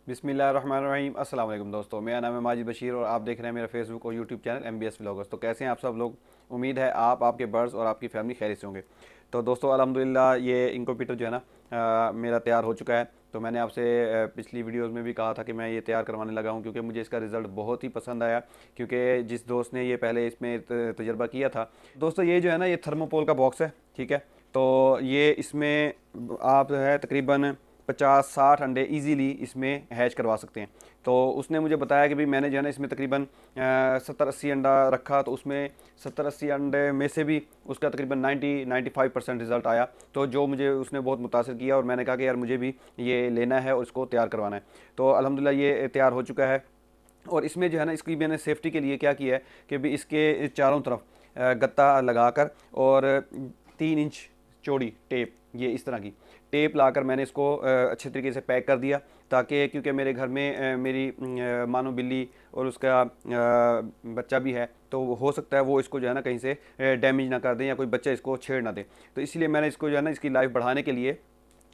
बिस्मिल्लाहिर्रहमानिर्रहीम। अस्सलाम वालेकुम दोस्तों, मेरा नाम है माजिद बशीर और आप देख रहे हैं मेरा फेसबुक और यूट्यूब चैनल MBS व्लॉगर्स। तो कैसे हैं आप सब लोग? उम्मीद है आप, आपके बर्ड्स और आपकी फैमिली खैरियत से होंगे। तो दोस्तों अल्हम्दुलिल्लाह ये इनक्यूबेटर जो है ना मेरा तैयार हो चुका है। तो मैंने आपसे पिछली वीडियोस में भी कहा था कि मैं ये तैयार करवाने लगा हूँ क्योंकि मुझे इसका रिज़ल्ट बहुत ही पसंद आया, क्योंकि जिस दोस्त ने ये पहले इसमें तजर्बा किया था। दोस्तों ये जो है ना ये थर्मोपोल का बॉक्स है, ठीक है। तो ये इसमें आप जो है तकरीबन 50-60 अंडे इजीली इसमें हैच करवा सकते हैं। तो उसने मुझे बताया कि भाई मैंने जो है ना इसमें तकरीबन 70-80 अंडा रखा, तो उसमें 70-80 अंडे में से भी उसका तकरीबन 90-95% रिज़ल्ट आया। तो जो मुझे उसने बहुत मुतासिर किया और मैंने कहा कि यार मुझे भी ये लेना है और इसको तैयार करवाना है। तो अल्हम्दुलिल्लाह ये तैयार हो चुका है। और इसमें जो है ना इसकी मैंने सेफ्टी के लिए क्या किया है कि भी इसके चारों तरफ गत्ता लगाकर और 3 इंच चौड़ी टेप, ये इस तरह की टेप लाकर मैंने इसको अच्छे तरीके से पैक कर दिया, ताकि क्योंकि मेरे घर में मेरी मानो बिल्ली और उसका बच्चा भी है, तो हो सकता है वो इसको जो है ना कहीं से डैमेज ना कर दें या कोई बच्चा इसको छेड़ ना दे। तो इसलिए मैंने इसको जो है ना इसकी लाइफ बढ़ाने के लिए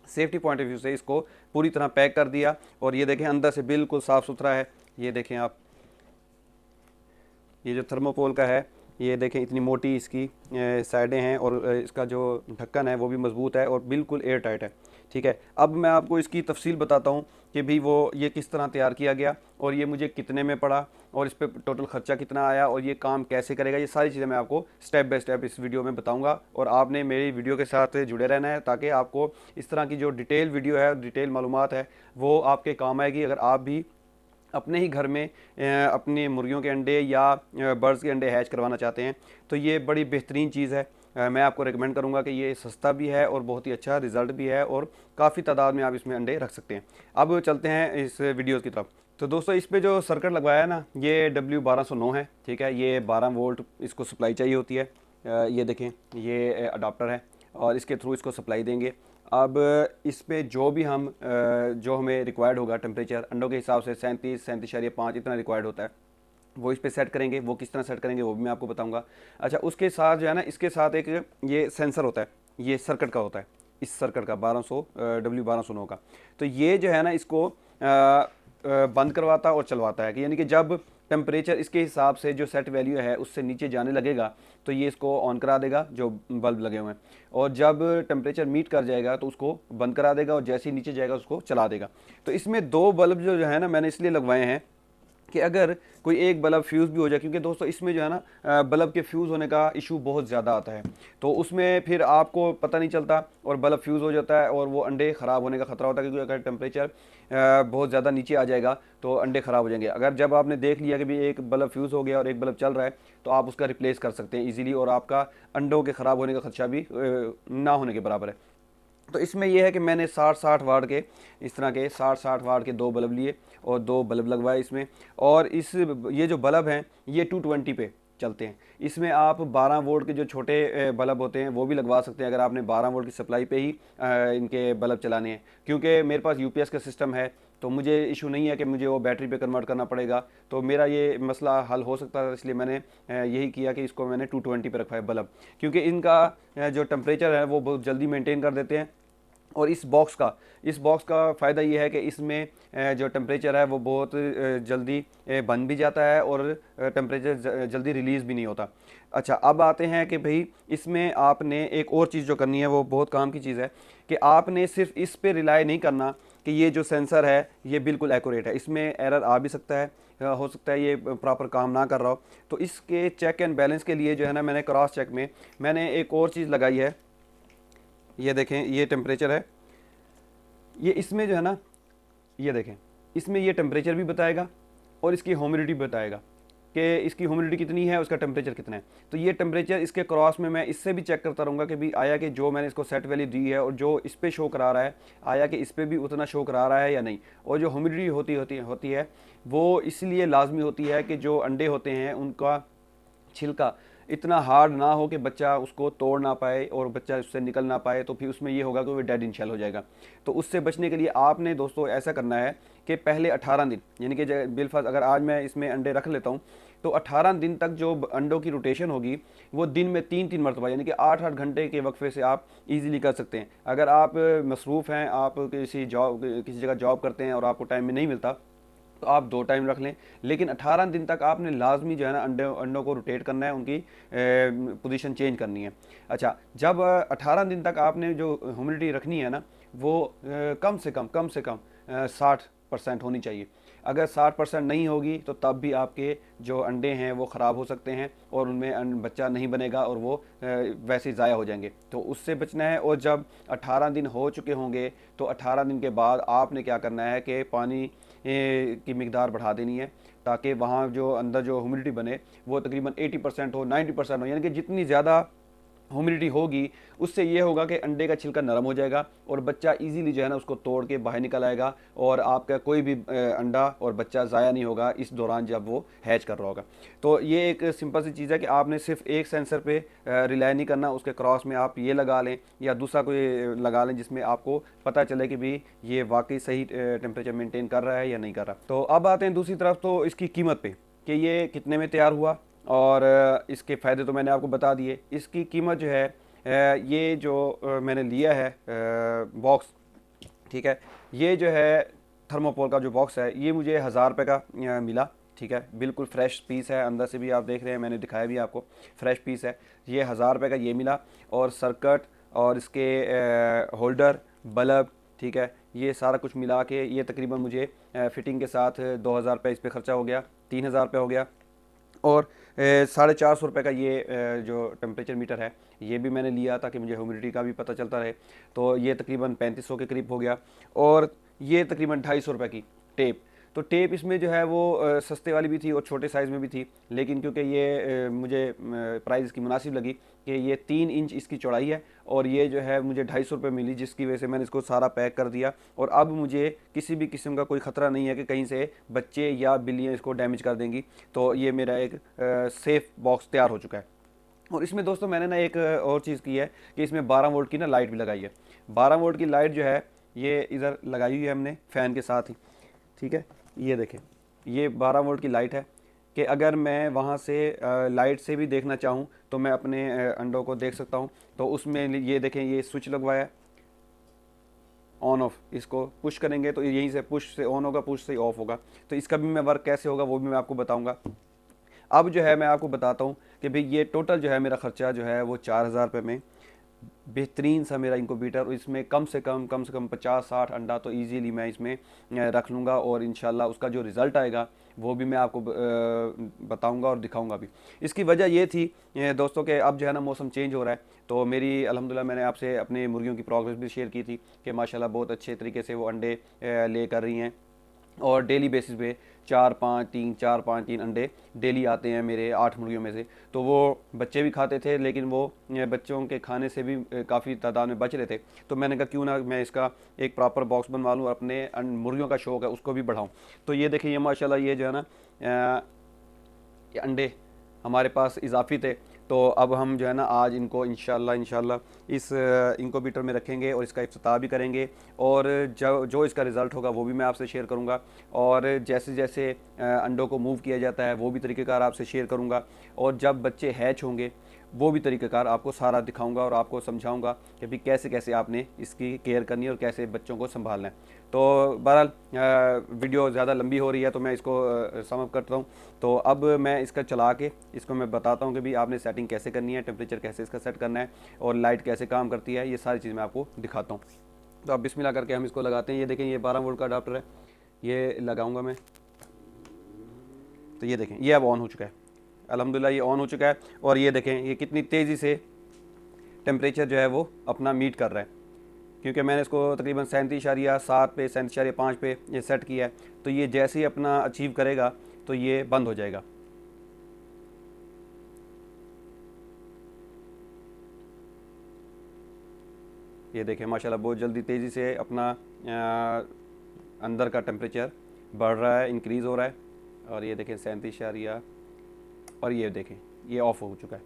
सेफ्टी पॉइंट ऑफ व्यू से इसको पूरी तरह पैक कर दिया। और ये देखें अंदर से बिल्कुल साफ़ सुथरा है। ये देखें आप, ये जो थर्मोकोल का है, ये देखें इतनी मोटी इसकी साइडें हैं और इसका जो ढक्कन है वो भी मज़बूत है और बिल्कुल एयर टाइट है, ठीक है। अब मैं आपको इसकी तफसील बताता हूँ कि भी वो ये किस तरह तैयार किया गया और ये मुझे कितने में पड़ा और इस पर टोटल ख़र्चा कितना आया और ये काम कैसे करेगा। ये सारी चीज़ें मैं आपको स्टेप बाय स्टेप इस वीडियो में बताऊँगा और आपने मेरी वीडियो के साथ जुड़े रहना है, ताकि आपको इस तरह की जो डिटेल वीडियो है, डिटेल मालूमात है, वो आपके काम आएगी अगर आप भी अपने ही घर में अपनी मुर्गियों के अंडे या बर्ड्स के अंडे हैच करवाना चाहते हैं। तो ये बड़ी बेहतरीन चीज़ है। मैं आपको रिकमेंड करूंगा कि ये सस्ता भी है और बहुत ही अच्छा रिज़ल्ट भी है और काफ़ी तादाद में आप इसमें अंडे रख सकते हैं। अब चलते हैं इस वीडियो की तरफ। तो दोस्तों इस पे जो सर्किट लगवाया है ना, ये W1209 है, ठीक है। ये 12 वोल्ट इसको सप्लाई चाहिए होती है। ये देखें, ये अडाप्टर है और इसके थ्रू इसको सप्लाई देंगे। अब इस पे जो भी हम जो हमें रिक्वायर्ड होगा टेम्परेचर अंडों के हिसाब से 37-37.5 इतना रिक्वायर्ड होता है, वो इस पे सेट करेंगे। वो किस तरह सेट करेंगे वो भी मैं आपको बताऊंगा। अच्छा, उसके साथ जो है ना इसके साथ एक ये सेंसर होता है, ये सर्किट का होता है, इस सर्किट का 1200 W1209 का। तो ये जो है ना इसको बंद करवाता और चलवाता है कि यानी कि जब टेम्परेचर इसके हिसाब से जो सेट वैल्यू है उससे नीचे जाने लगेगा तो ये इसको ऑन करा देगा जो बल्ब लगे हुए हैं, और जब टेम्परेचर मीट कर जाएगा तो उसको बंद करा देगा और जैसे ही नीचे जाएगा उसको चला देगा। तो इसमें 2 बल्ब जो है ना मैंने इसलिए लगवाए हैं कि अगर कोई एक बल्ब फ्यूज़ भी हो जाए, क्योंकि दोस्तों इसमें जो है ना बल्ब के फ्यूज़ होने का इशू बहुत ज़्यादा आता है, तो उसमें फिर आपको पता नहीं चलता और बल्ब फ्यूज़ हो जाता है और वो अंडे ख़राब होने का ख़तरा होता है, क्योंकि अगर टेम्परेचर बहुत ज़्यादा नीचे आ जाएगा तो अंडे ख़राब हो जाएंगे। अगर जब आपने देख लिया कि भी एक बल्ब फ्यूज़ हो गया और एक बल्ब चल रहा है, तो आप उसका रिप्लेस कर सकते हैं ईजिली और आपका अंडों के ख़राब होने का खदशा भी ना होने के बराबर है। तो इसमें यह है कि मैंने 60-60 वाट के, इस तरह के 60-60 वाट के 2 बल्ब लिए और 2 बल्ब लगवाए इसमें। और ये जो बल्ब हैं ये 220 पे चलते हैं। इसमें आप 12 वोल्ट के जो छोटे बल्ब होते हैं वो भी लगवा सकते हैं अगर आपने 12 वोल्ट की सप्लाई पे ही इनके बल्ब चलाने हैं। क्योंकि मेरे पास UPS का सिस्टम है तो मुझे इशू नहीं है कि मुझे वो बैटरी पे कन्वर्ट करना पड़ेगा, तो मेरा ये मसला हल हो सकता है। इसलिए मैंने यही किया कि इसको मैंने 220 पे रखा है बल्ब, क्योंकि इनका जो टेम्परेचर है वो बहुत जल्दी मेंटेन कर देते हैं। और इस बॉक्स का फ़ायदा ये है कि इसमें जो टेम्परेचर है वो बहुत जल्दी बन भी जाता है और टेम्परेचर जल्दी रिलीज़ भी नहीं होता। अच्छा, अब आते हैं कि भाई इसमें आपने एक और चीज़ जो करनी है वो बहुत काम की चीज़ है कि आपने सिर्फ इस पे रिलाई नहीं करना कि ये जो सेंसर है ये बिल्कुल एक्यूरेट है। इसमें एरर आ भी सकता है, हो सकता है ये प्रॉपर काम ना कर रहा हो। तो इसके चेक एंड बैलेंस के लिए जो है ना मैंने क्रॉस चेक में मैंने एक और चीज़ लगाई है। ये देखें, ये टेम्परेचर है, ये इसमें जो है ना, ये देखें इसमें ये टेम्परेचर भी बताएगा और इसकी ह्यूमिडिटी बताएगा कि इसकी ह्यूमिडिटी कितनी है, उसका टेम्परेचर कितना है। तो ये टेम्परेचर इसके क्रॉस में मैं इससे भी चेक करता रहूँगा कि भी आया कि जो मैंने इसको सेट वैल्यू दी है और जो इस पर शो करा रहा है, आया कि इस पर भी उतना शो करा रहा है या नहीं। और जो ह्यूमिडिटी होती है वो इसलिए लाजमी होती है कि जो अंडे होते हैं उनका छिलका इतना हार्ड ना हो कि बच्चा उसको तोड़ ना पाए और बच्चा उससे निकल ना पाए, तो फिर उसमें ये होगा कि वो डेड इन शेल हो जाएगा। तो उससे बचने के लिए आपने दोस्तों ऐसा करना है कि पहले 18 दिन, यानी कि बिलफर्ज अगर आज मैं इसमें अंडे रख लेता हूँ तो 18 दिन तक जो अंडों की रोटेशन होगी वो दिन में 3-3 मरतबा, यानी कि 8-8 घंटे के वक्फे से आप इजीली कर सकते हैं। अगर आप मसरूफ़ हैं, आप किसी जगह जॉब करते हैं और आपको टाइम में नहीं मिलता, तो आप 2 टाइम रख लें, लेकिन 18 दिन तक आपने लाजमी जो है ना अंडों को रोटेट करना है, उनकी पोजीशन चेंज करनी है। अच्छा, जब 18 दिन तक आपने जो ह्यूमिडिटी रखनी है ना, वो कम से कम 60% होनी चाहिए। अगर 60% नहीं होगी तो तब भी आपके जो अंडे हैं वो ख़राब हो सकते हैं और उनमें बच्चा नहीं बनेगा और वो वैसे ही ज़ाया हो जाएंगे। तो उससे बचना है। और जब 18 दिन हो चुके होंगे तो 18 दिन के बाद आपने क्या करना है कि पानी की मिकदार बढ़ा देनी है, ताकि वहाँ जो अंदर जो ह्यूमिडिटी बने वो तकरीबन 80% हो, 90% हो, यानी कि जितनी ज़्यादा ह्यूमिडिटी होगी उससे ये होगा कि अंडे का छिलका नरम हो जाएगा और बच्चा इजीली जो है ना उसको तोड़ के बाहर निकल आएगा और आपका कोई भी अंडा और बच्चा ज़ाया नहीं होगा इस दौरान जब वो हैच कर रहा होगा। तो ये एक सिंपल सी चीज़ है कि आपने सिर्फ एक सेंसर पे रिलाई नहीं करना, उसके क्रॉस में आप ये लगा लें या दूसरा कोई लगा लें जिसमें आपको पता चले कि भी ये वाकई सही टेम्परेचर मेनटेन कर रहा है या नहीं कर रहा। तो अब आते हैं दूसरी तरफ, तो इसकी कीमत पे कि ये कितने में तैयार हुआ और इसके फ़ायदे तो मैंने आपको बता दिए। इसकी कीमत जो है ये जो मैंने लिया है बॉक्स, ठीक है, ये जो है थर्मोपोल का जो बॉक्स है ये मुझे 1000 रुपये का मिला। ठीक है, बिल्कुल फ्रेश पीस है, अंदर से भी आप देख रहे हैं, मैंने दिखाया भी आपको, फ्रेश पीस है। ये 1000 रुपये का ये मिला और सर्किट और इसके होल्डर, बल्ब, ठीक है, ये सारा कुछ मिला के ये तकरीबन मुझे फ़िटिंग के साथ 2000 रुपये इस पर ख़र्चा हो गया, 3000 रुपये हो गया। और 450 रुपये का ये जो टेम्परेचर मीटर है ये भी मैंने लिया ताकि मुझे ह्यूमिडिटी का भी पता चलता रहे, तो ये तकरीबन 3500 के करीब हो गया। और ये तकरीबन 250 रुपये की टेप, तो टेप इसमें जो है वो सस्ते वाली भी थी और छोटे साइज़ में भी थी, लेकिन क्योंकि ये मुझे प्राइस की मुनासिब लगी कि ये 3 इंच इसकी चौड़ाई है और ये जो है मुझे 250 रुपये मिली, जिसकी वजह से मैंने इसको सारा पैक कर दिया। और अब मुझे किसी भी किस्म का कोई ख़तरा नहीं है कि कहीं से बच्चे या बिल्लियाँ इसको डैमेज कर देंगी। तो ये मेरा एक सेफ़ बॉक्स तैयार हो चुका है। और इसमें दोस्तों मैंने ना एक और चीज़ की है कि इसमें 12 वोल्ट की ना लाइट भी लगाई है। 12 वोल्ट की लाइट जो है ये इधर लगाई हुई है हमने फ़ैन के साथ ही, ठीक है। ये देखें, ये 12 वोल्ट की लाइट है कि अगर मैं वहाँ से लाइट से भी देखना चाहूँ तो मैं अपने अंडों को देख सकता हूँ। तो उसमें ये देखें, ये स्विच लगवाया है ऑन ऑफ, इसको पुश करेंगे तो यहीं से पुश से ऑन होगा, पुश से ऑफ होगा। तो इसका भी मैं वर्क कैसे होगा वो भी मैं आपको बताऊँगा। अब जो है मैं आपको बताता हूँ कि भाई ये टोटल जो है मेरा ख़र्चा जो है वो 4000 रुपये में बेहतरीन सा मेरा इंक्यूबेटर, इसमें कम से कम 50-60 अंडा तो इजीली मैं इसमें रख लूँगा और इंशाल्लाह उसका जो रिज़ल्ट आएगा वो भी मैं आपको बताऊँगा और दिखाऊँगा भी। इसकी वजह ये थी दोस्तों कि अब जो है ना मौसम चेंज हो रहा है, तो मेरी अल्हम्दुलिल्लाह मैंने आपसे अपने मुर्गियों की प्रोग्रेस भी शेयर की थी कि माशाल्लाह बहुत अच्छे तरीके से वो अंडे ले कर रही हैं और डेली बेसिस पे 4-5-3 अंडे डेली आते हैं मेरे 8 मुर्गियों में से। तो वो बच्चे भी खाते थे, लेकिन वो बच्चों के खाने से भी काफ़ी तादाद में बच रहे थे। तो मैंने कहा क्यों ना मैं इसका एक प्रॉपर बॉक्स बनवा लूँ और अपने मुर्गियों का शौक़ है उसको भी बढ़ाऊँ। तो ये देखिए, ये माशाल्लाह ये जो है ना ये अंडे हमारे पास इजाफी थे। तो अब हम जो है ना आज इनको इंशाल्लाह इस इंक्यूबेटर में रखेंगे और इसका इफ्तिताह भी करेंगे और जो इसका रिज़ल्ट होगा वो भी मैं आपसे शेयर करूंगा। और जैसे जैसे अंडों को मूव किया जाता है वो भी तरीक़ेकार आपसे शेयर करूंगा। और जब बच्चे हैच होंगे वो भी तरीक़ेकार आपको सारा दिखाऊंगा और आपको समझाऊंगा कि भाई कैसे कैसे आपने इसकी केयर करनी है और कैसे बच्चों को संभालना है। तो बहरहाल वीडियो ज़्यादा लंबी हो रही है तो मैं इसको सम अप करता हूँ। तो अब मैं इसका चला के इसको मैं बताता हूँ कि भाई आपने सेटिंग कैसे करनी है, टेम्परेचर कैसे इसका सेट करना है और लाइट कैसे काम करती है, ये सारी चीज़ मैं आपको दिखाता हूँ। तो अब बिस्मिल्लाह करके हम इसको लगाते हैं। ये देखें, ये 12 वोल्ट का अडाप्टर है, ये लगाऊंगा मैं। तो ये देखें, ये अब ऑन हो चुका है, अल्हम्दुलिल्लाह ये ऑन हो चुका है। और ये देखें ये कितनी तेज़ी से टेम्परेचर जो है वो अपना मीट कर रहा है, क्योंकि मैंने इसको तकरीबन 37.7 पे 37.5 पे ये सेट किया है। तो ये जैसे ही अपना अचीव करेगा तो ये बंद हो जाएगा। ये देखें माशाल्लाह बहुत जल्दी तेज़ी से अपना अंदर का टेम्परेचर बढ़ रहा है, इंक्रीज़ हो रहा है। और ये देखें 37 और ये देखें ये ऑफ हो चुका है,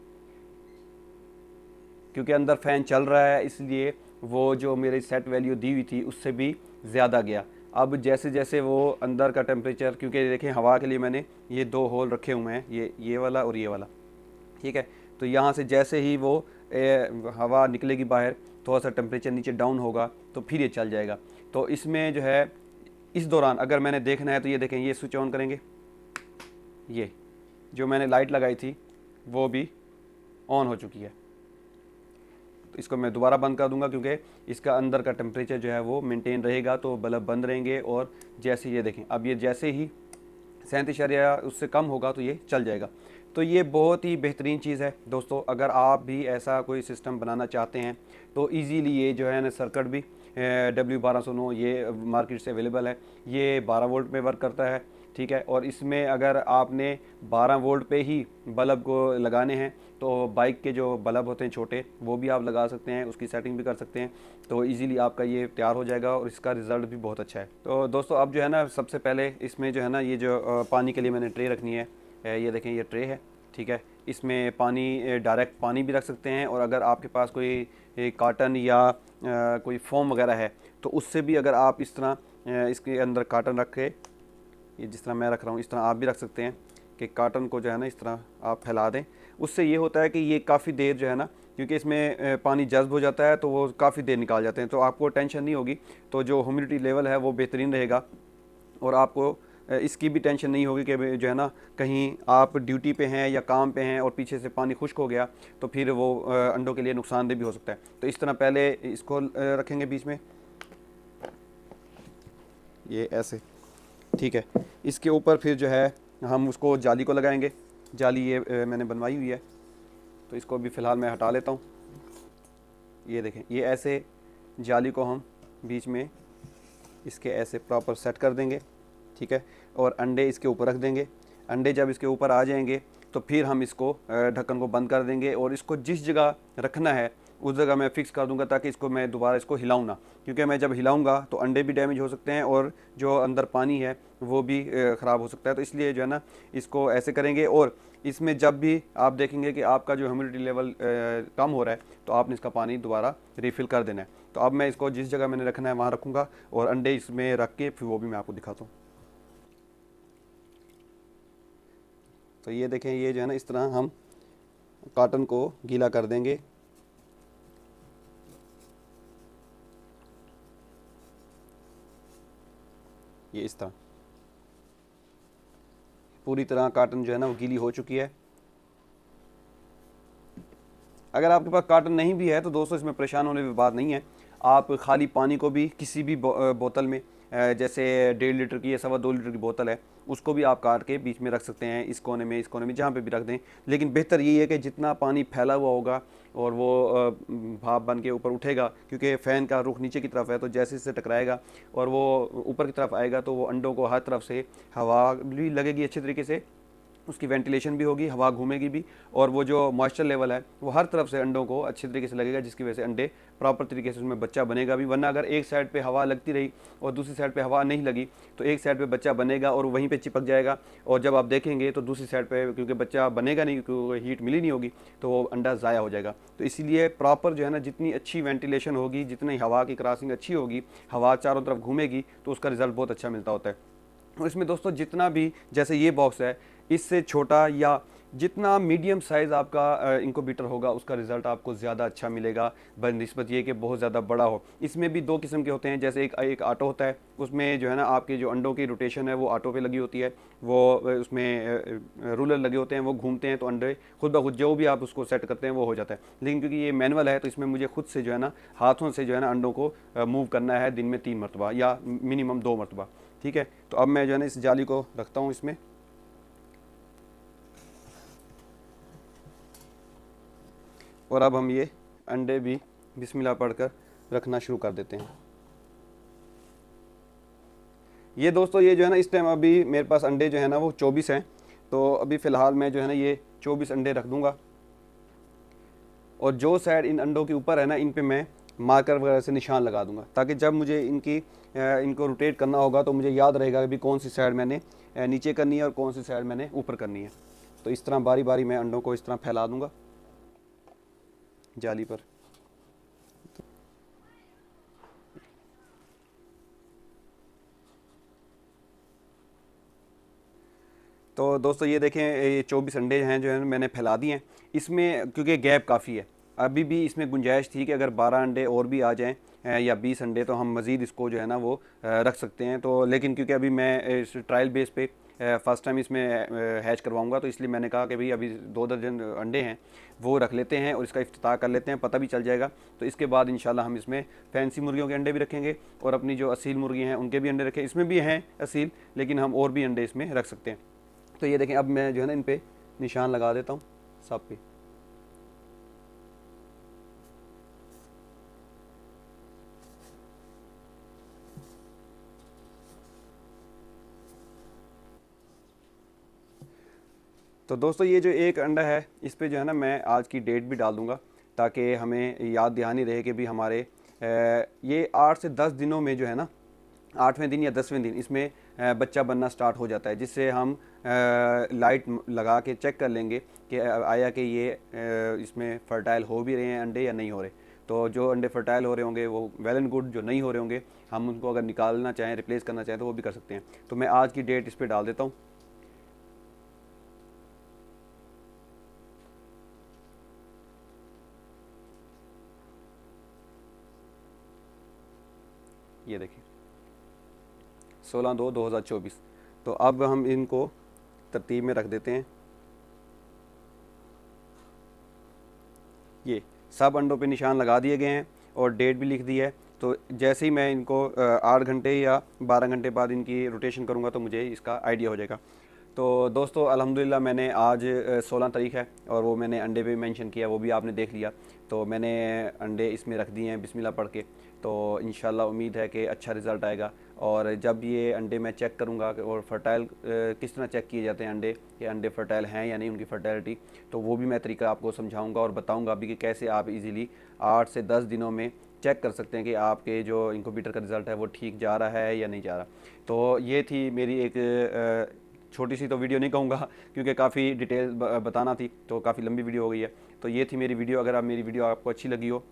क्योंकि अंदर फ़ैन चल रहा है, इसलिए वो जो मेरी सेट वैल्यू दी हुई थी उससे भी ज़्यादा गया। अब जैसे जैसे वो अंदर का टेम्परेचर, क्योंकि देखें हवा के लिए मैंने ये 2 होल रखे हुए हैं, ये वाला और ये वाला, ठीक है। तो यहाँ से जैसे ही वो हवा निकलेगी बाहर, थोड़ा सा टेम्परेचर नीचे डाउन होगा तो फिर ये चल जाएगा। तो इसमें जो है इस दौरान अगर मैंने देखना है तो ये देखें, ये स्विच ऑन करेंगे, ये जो मैंने लाइट लगाई थी वो भी ऑन हो चुकी है। तो इसको मैं दोबारा बंद कर दूंगा, क्योंकि इसका अंदर का टेम्परेचर जो है वो मेंटेन रहेगा, तो बल्ब बंद रहेंगे। और जैसे ये देखें, अब ये जैसे ही 37 या उससे कम होगा तो ये चल जाएगा। तो ये बहुत ही बेहतरीन चीज़ है दोस्तों। अगर आप भी ऐसा कोई सिस्टम बनाना चाहते हैं तो इजीली ये जो है ना सर्किट भी W1209 ये मार्केट से अवेलेबल है। ये 12 वोल्ट में वर्क करता है, ठीक है। और इसमें अगर आपने 12 वोल्ट पे ही बल्ब को लगाने हैं तो बाइक के जो बल्ब होते हैं छोटे, वो भी आप लगा सकते हैं, उसकी सेटिंग भी कर सकते हैं। तो इजीली आपका ये तैयार हो जाएगा और इसका रिज़ल्ट भी बहुत अच्छा है। तो दोस्तों अब जो है ना, सबसे पहले इसमें जो है ना, ये जो पानी के लिए मैंने ट्रे रखनी है, ये देखें ये ट्रे है, ठीक है। इसमें पानी, डायरेक्ट पानी भी रख सकते हैं, और अगर आपके पास कोई कार्टन या कोई फोम वगैरह है तो उससे भी अगर आप इस तरह इसके अंदर कार्टन रख के, ये जिस तरह मैं रख रहा हूँ इस तरह आप भी रख सकते हैं कि कार्टन को जो है ना इस तरह आप फैला दें। उससे ये होता है कि ये काफ़ी देर जो है ना, क्योंकि इसमें पानी जज्ब हो जाता है तो वो काफ़ी देर निकाल जाते हैं, तो आपको टेंशन नहीं होगी। तो जो ह्यूमिडिटी लेवल है वो बेहतरीन रहेगा, और आपको इसकी भी टेंशन नहीं होगी कि जो है ना कहीं आप ड्यूटी पे हैं या काम पे हैं और पीछे से पानी खुश्क हो गया तो फिर वो अंडों के लिए नुकसानदेह भी हो सकता है। तो इस तरह पहले इसको रखेंगे बीच में, ये ऐसे, ठीक है। इसके ऊपर फिर जो है हम उसको जाली को लगाएंगे। जाली ये मैंने बनवाई हुई है, तो इसको भी फ़िलहाल मैं हटा लेता हूँ। ये देखें, ये ऐसे जाली को हम बीच में इसके ऐसे प्रॉपर सेट कर देंगे, ठीक है। और अंडे इसके ऊपर रख देंगे। अंडे जब इसके ऊपर आ जाएंगे तो फिर हम इसको ढक्कन को बंद कर देंगे, और इसको जिस जगह रखना है उस जगह मैं फ़िक्स कर दूंगा, ताकि इसको मैं दोबारा इसको हिलाऊं ना, क्योंकि मैं जब हिलाऊंगा तो अंडे भी डैमेज हो सकते हैं और जो अंदर पानी है वो भी ख़राब हो सकता है। तो इसलिए जो है ना इसको ऐसे करेंगे। और इसमें जब भी आप देखेंगे कि आपका जो ह्यूमिडिटी लेवल कम हो रहा है तो आपने इसका पानी दोबारा रिफ़िल कर देना है। तो अब मैं इसको जिस जगह मैंने रखना है वहाँ रखूँगा, और अंडे इसमें रख के फिर वो भी मैं आपको दिखाता हूँ। तो ये देखें, ये जो है ना इस तरह हम कॉटन को गीला कर देंगे। ये इस तरह पूरी तरह कॉटन जो है ना वो गीली हो चुकी है। अगर आपके पास कॉटन नहीं भी है तो दोस्तों इसमें परेशान होने की बात नहीं है। आप खाली पानी को भी किसी भी बोतल में, जैसे 1.5 लीटर की या 2.25 लीटर की बोतल है, उसको भी आप काट के बीच में रख सकते हैं, इस कोने में, इस कोने में, जहाँ पे भी रख दें। लेकिन बेहतर यही है कि जितना पानी फैला हुआ होगा और वो भाप बन के ऊपर उठेगा, क्योंकि फ़ैन का रुख नीचे की तरफ है, तो जैसे इससे टकराएगा और वो ऊपर की तरफ आएगा तो वो अंडों को हर तरफ से हवा भी लगेगी अच्छे तरीके से, उसकी वेंटिलेशन भी होगी, हवा घूमेगी भी, और वो जो मॉइस्चर लेवल है वो हर तरफ से अंडों को अच्छे तरीके से लगेगा, जिसकी वजह से अंडे प्रॉपर तरीके से उसमें बच्चा बनेगा भी। वरना अगर एक साइड पे हवा लगती रही और दूसरी साइड पे हवा नहीं लगी तो एक साइड पे बच्चा बनेगा और वहीं पे चिपक जाएगा, और जब आप देखेंगे तो दूसरी साइड पे क्योंकि बच्चा बनेगा नहीं, क्योंकि हीट मिली नहीं होगी, तो वो अंडा ज़ाया हो जाएगा। तो इसीलिए प्रॉपर जो है ना, जितनी अच्छी वेंटिलेशन होगी, जितनी हवा की क्रॉसिंग अच्छी होगी, हवा चारों तरफ घूमेगी, तो उसका रिज़ल्ट बहुत अच्छा मिलता होता है। और इसमें दोस्तों जितना भी, जैसे ये बॉक्स है, इससे छोटा या जितना मीडियम साइज़ आपका इंक्यूबेटर होगा उसका रिज़ल्ट आपको ज़्यादा अच्छा मिलेगा बनिस्बत ये कि बहुत ज़्यादा बड़ा हो। इसमें भी 2 किस्म के होते हैं, जैसे एक ऑटो होता है, उसमें जो है ना आपके जो अंडों की रोटेशन है वो ऑटो पे लगी होती है, वो उसमें रूलर लगे होते हैं, वो घूमते हैं तो अंडे खुद ब खुद जो भी आप उसको सेट करते हैं वो हो जाता है। लेकिन क्योंकि ये मैनुअल है तो इसमें मुझे खुद से जो है ना हाथों से जो है ना अंडों को मूव करना है दिन में 3 मरतबा या मिनिमम 2 मरतबा, ठीक है। तो अब मैं जो है ना इस जाली को रखता हूँ इसमें, और अब हम ये अंडे भी बिस्मिल्लाह पढ़कर रखना शुरू कर देते हैं। ये दोस्तों ये जो है ना इस टाइम अभी मेरे पास अंडे जो है ना वो 24 हैं, तो अभी फ़िलहाल मैं जो है ना ये 24 अंडे रख दूंगा, और जो साइड इन अंडों के ऊपर है ना इन पे मैं मार्कर वगैरह से निशान लगा दूंगा, ताकि जब मुझे इनको रोटेट करना होगा तो मुझे याद रहेगा कि कौन सी साइड मैंने नीचे करनी है और कौन सी साइड मैंने ऊपर करनी है। तो इस तरह बारी बारी मैं अंडों को इस तरह फैला दूंगा जाली पर। तो दोस्तों ये देखें, ये 24 अंडे हैं जो है मैंने फैला दिए हैं। इसमें क्योंकि गैप काफ़ी है, अभी भी इसमें गुंजाइश थी कि अगर 12 अंडे और भी आ जाएं या 20 अंडे, तो हम मज़ीद इसको जो है ना वो रख सकते हैं। तो लेकिन क्योंकि अभी मैं इस ट्रायल बेस पे फ़र्स्ट टाइम इसमें हैच करवाऊंगा, तो इसलिए मैंने कहा कि भाई अभी 2 दर्जन अंडे हैं वो रख लेते हैं और इसका इफ्तिताह कर लेते हैं, पता भी चल जाएगा। तो इसके बाद इंशाल्लाह हम इसमें फैंसी मुर्गियों के अंडे भी रखेंगे और अपनी जो असील मुर्गी हैं उनके भी अंडे रखें। इसमें भी हैं असील, लेकिन हम और भी अंडे इसमें रख सकते हैं। तो ये देखें, अब मैं जो है ना इन पे निशान लगा देता हूँ सब पे। तो दोस्तों ये जो एक अंडा है इस पे जो है ना मैं आज की डेट भी डाल दूंगा, ताकि हमें याद दहानी रहे कि भी हमारे ये 8 से 10 दिनों में जो है ना, 8वें दिन या 10वें दिन इसमें बच्चा बनना स्टार्ट हो जाता है, जिससे हम लाइट लगा के चेक कर लेंगे कि आया कि ये इसमें फर्टाइल हो भी रहे हैं अंडे या नहीं हो रहे। तो जो अंडे फर्टाइल हो रहे होंगे वो वेल एंड गुड, जो नहीं हो रहे होंगे हम उनको अगर निकालना चाहें, रिप्लेस करना चाहें तो वो भी कर सकते हैं। तो मैं आज की डेट इस पर डाल देता हूँ। ये देखिए 16/2/2024। तो अब हम इनको तरतीब में रख देते हैं। ये सब अंडों पे निशान लगा दिए गए हैं और डेट भी लिख दी है। तो जैसे ही मैं इनको 8 घंटे या 12 घंटे बाद इनकी रोटेशन करूँगा तो मुझे इसका आइडिया हो जाएगा। तो दोस्तों अल्हम्दुलिल्लाह मैंने आज 16 तारीख है और वो मैंने अंडे पे मेंशन किया, वो भी आपने देख लिया। तो मैंने अंडे इसमें रख दिए हैं बिस्मिल्लाह पढ़ के। तो इंशाल्लाह उम्मीद है कि अच्छा रिज़ल्ट आएगा। और जब ये अंडे मैं चेक करूँगा और फर्टाइल किस तरह चेक किए जाते हैं अंडे, कि अंडे फर्टाइल हैं या नहीं, उनकी फर्टाइलिटी, तो वो भी मैं तरीका आपको समझाऊँगा और बताऊँगा अभी कि कैसे आप इजीली 8 से 10 दिनों में चेक कर सकते हैं कि आपके जो इंक्यूबेटर का रिज़ल्ट है वो ठीक जा रहा है या नहीं जा रहा। तो ये थी मेरी एक छोटी सी तो वीडियो नहीं कहूँगा, क्योंकि काफ़ी डिटेल बताना थी, तो काफ़ी लंबी वीडियो हो गई है। तो ये थी मेरी वीडियो। अगर आप मेरी वीडियो आपको अच्छी लगी हो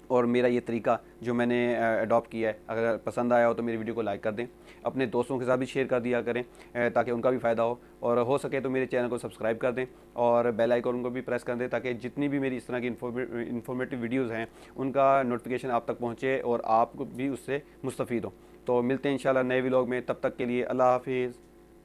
और मेरा ये तरीका जो मैंने अडॉप्ट किया है अगर पसंद आया हो तो मेरी वीडियो को लाइक कर दें, अपने दोस्तों के साथ भी शेयर कर दिया करें ताकि उनका भी फ़ायदा हो, और हो सके तो मेरे चैनल को सब्सक्राइब कर दें और बेल आइकन को भी प्रेस कर दें, ताकि जितनी भी मेरी इस तरह की इन्फॉर्मेटिव वीडियोज़ हैं उनका नोटिफिकेशन आप तक पहुँचे और आप भी उससे मुस्तफ़ीद हो। तो मिलते हैं इंशाल्लाह नए व्लॉग में, तब तक के लिए अल्लाह हाफिज़।